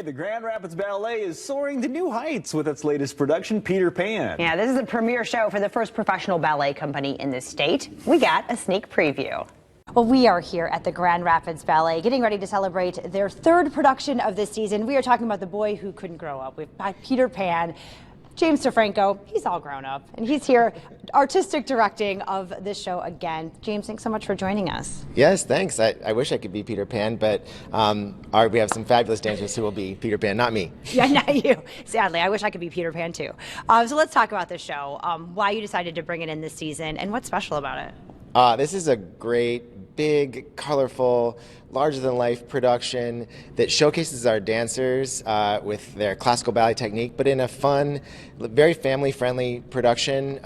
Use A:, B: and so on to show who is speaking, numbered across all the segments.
A: Hey, the Grand Rapids Ballet is soaring to new heights with its latest production, Peter Pan.
B: Yeah, this is a premiere show for the first professional ballet company in the state. We got a sneak preview. Well, we are here at the Grand Rapids Ballet getting ready to celebrate their third production of this season. We are talking about the boy who couldn't grow up. We've got Peter Pan. James DeFranco, he's all grown up, and he's here artistic directing of this show again. James, thanks so much for joining us.
C: Yes, thanks. I wish I could be Peter Pan, but we have some fabulous dancers who will be Peter Pan, not me.
B: Yeah, not you. Sadly, I wish I could be Peter Pan too. So let's talk about this show, why you decided to bring it in this season, and what's special about it.
C: This is a great, big, colorful, larger-than-life production that showcases our dancers with their classical ballet technique, but in a fun, very family-friendly production.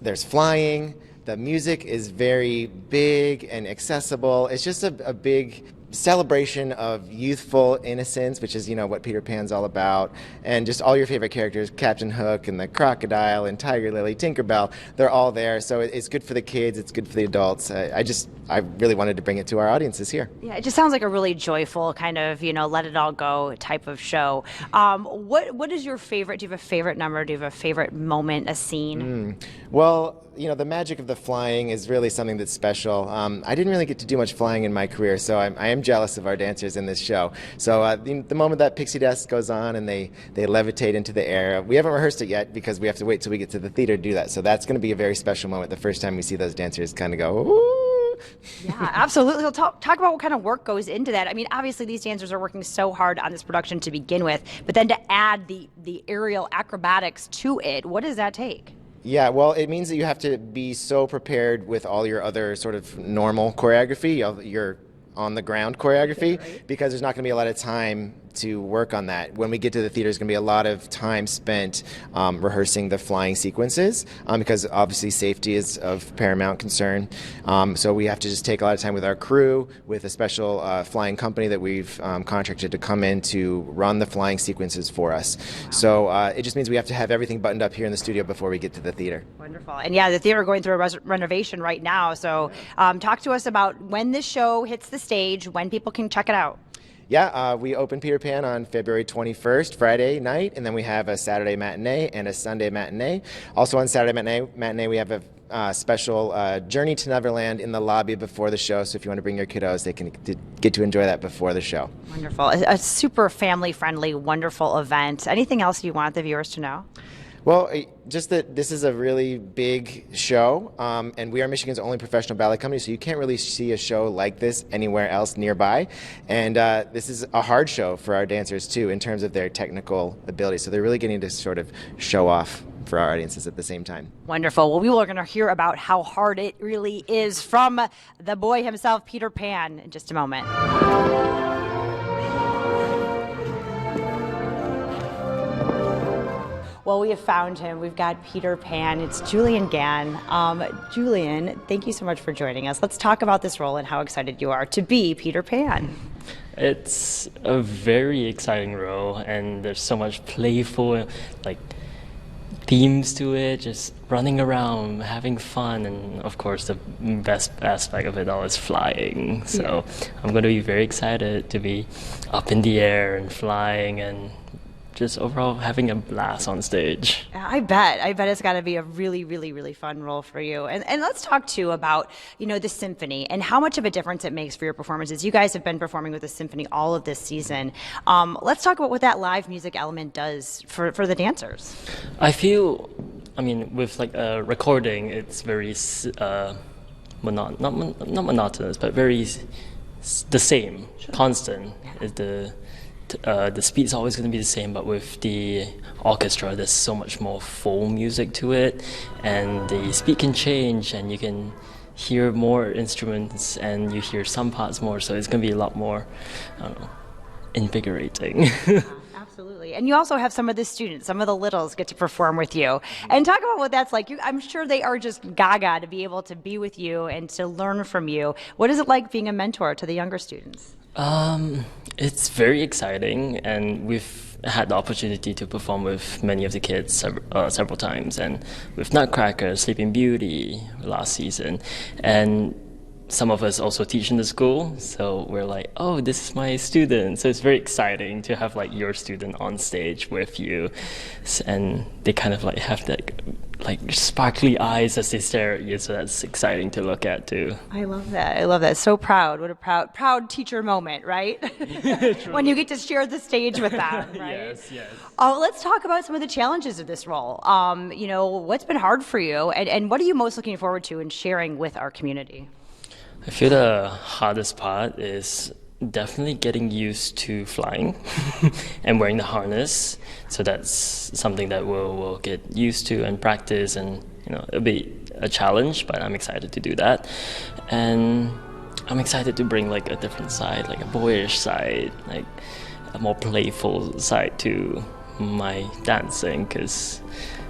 C: There's flying. The music is very big and accessible. It's just a big celebration of youthful innocence, which is, what Peter Pan's all about, and just all your favorite characters, Captain Hook and the Crocodile and Tiger Lily, Tinkerbell, they're all there. So it's good for the kids, it's good for the adults. I really wanted to bring it to our audiences here.
B: Yeah, it just sounds like a really joyful kind of, let it all go type of show. What is your favorite? Do you have a favorite number? Do you have a favorite moment, a scene?
C: Well, the magic of the flying is really something that's special. I didn't really get to do much flying in my career, so I am jealous of our dancers in this show. So the moment that pixie dust goes on and they levitate into the air, we haven't rehearsed it yet because we have to wait till we get to the theater to do that. So that's going to be a very special moment the first time we see those dancers kind of go, ooh.
B: Yeah, absolutely. We'll talk about what kind of work goes into that. I mean, obviously these dancers are working so hard on this production to begin with, but then to add the aerial acrobatics to it, what does that take?
C: Yeah, well, it means that you have to be so prepared with all your other sort of normal choreography, your on-the-ground choreography, because there's not going to be a lot of time to work on that. When we get to the theater, there's going to be a lot of time spent rehearsing the flying sequences because obviously safety is of paramount concern. So we have to just take a lot of time with our crew, with a special flying company that we've contracted to come in to run the flying sequences for us. So it just means we have to have everything buttoned up here in the studio before we get to the theater.
B: Wonderful. And yeah, the theater going through a renovation right now. So talk to us about when this show hits the stage, when people can check it out.
C: Yeah, we open Peter Pan on February 21st, Friday night, and then we have a Saturday matinee and a Sunday matinee. Also on Saturday matinee we have a special Journey to Neverland in the lobby before the show, so if you want to bring your kiddos, they can get to enjoy that before the show.
B: Wonderful. A super family-friendly, wonderful event. Anything else you want the viewers to know?
C: Well, just that this is a really big show, and we are Michigan's only professional ballet company, so you can't really see a show like this anywhere else nearby. And this is a hard show for our dancers, too, in terms of their technical ability. So they're really getting to sort of show off for our audiences at the same time.
B: Wonderful. Well, we are going to hear about how hard it really is from the boy himself, Peter Pan, in just a moment. Well, we have found him. We've got Peter Pan. It's Julian Gann. Julian, thank you so much for joining us. Let's talk about this role and how excited you are to be Peter Pan.
D: It's a very exciting role, and there's so much playful, themes to it, just running around, having fun, and of course the best aspect of it all is flying. So I'm going to be very excited to be up in the air and flying and just overall having a blast on stage.
B: I bet it's got to be a really, really, really fun role for you. And let's talk too about, the symphony and how much of a difference it makes for your performances. You guys have been performing with the symphony all of this season. Let's talk about what that live music element does for the dancers.
D: I feel, with a recording, it's very not monotonous, but very the same, constant. The speed's always going to be the same, but with the orchestra, there's so much more full music to it, and the speed can change, and you can hear more instruments, and you hear some parts more, so it's going to be a lot more, invigorating.
B: Absolutely. And you also have some of the students, some of the littles get to perform with you. And talk about what that's like. I'm sure they are just gaga to be able to be with you and to learn from you. What is it like being a mentor to the younger students?
D: It's very exciting, and we've had the opportunity to perform with many of the kids several times, and with Nutcracker, Sleeping Beauty last season. And some of us also teach in the school, so we're like, oh, this is my student. So it's very exciting to have like your student on stage with you, and they kind of like have that like sparkly eyes as they stare at you. So that's exciting to look at too.
B: I love that. I love that. So proud. What a proud teacher moment, right? When you get to share the stage with them, right?
D: Yes.
B: Let's talk about some of the challenges of this role. What's been hard for you, and what are you most looking forward to in sharing with our community?
D: I feel the hardest part is definitely getting used to flying and wearing the harness. So that's something that we'll get used to and practice, and it'll be a challenge, but I'm excited to do that. And I'm excited to bring like a different side, like a boyish side, like a more playful side to my dancing, because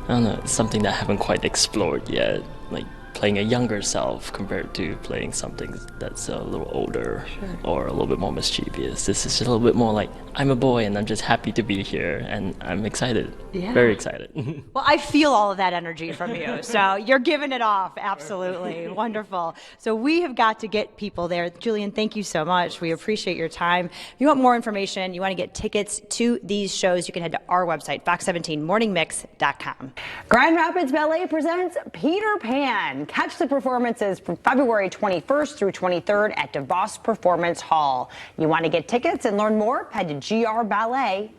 D: I don't know, it's something that I haven't quite explored yet, like playing a younger self compared to playing something that's a little older or a little bit more mischievous. This is just a little bit more like, I'm a boy and I'm just happy to be here, and I'm excited, very excited.
B: Well, I feel all of that energy from you, so you're giving it off, absolutely. Wonderful. So we have got to get people there. Julian, thank you so much. We appreciate your time. If you want more information, you want to get tickets to these shows, you can head to our website, fox17morningmix.com. Grand Rapids Ballet presents Peter Pan. Catch the performances from February 21st through 23rd at DeVos Performance Hall. You want to get tickets and learn more? Head to grballet.com.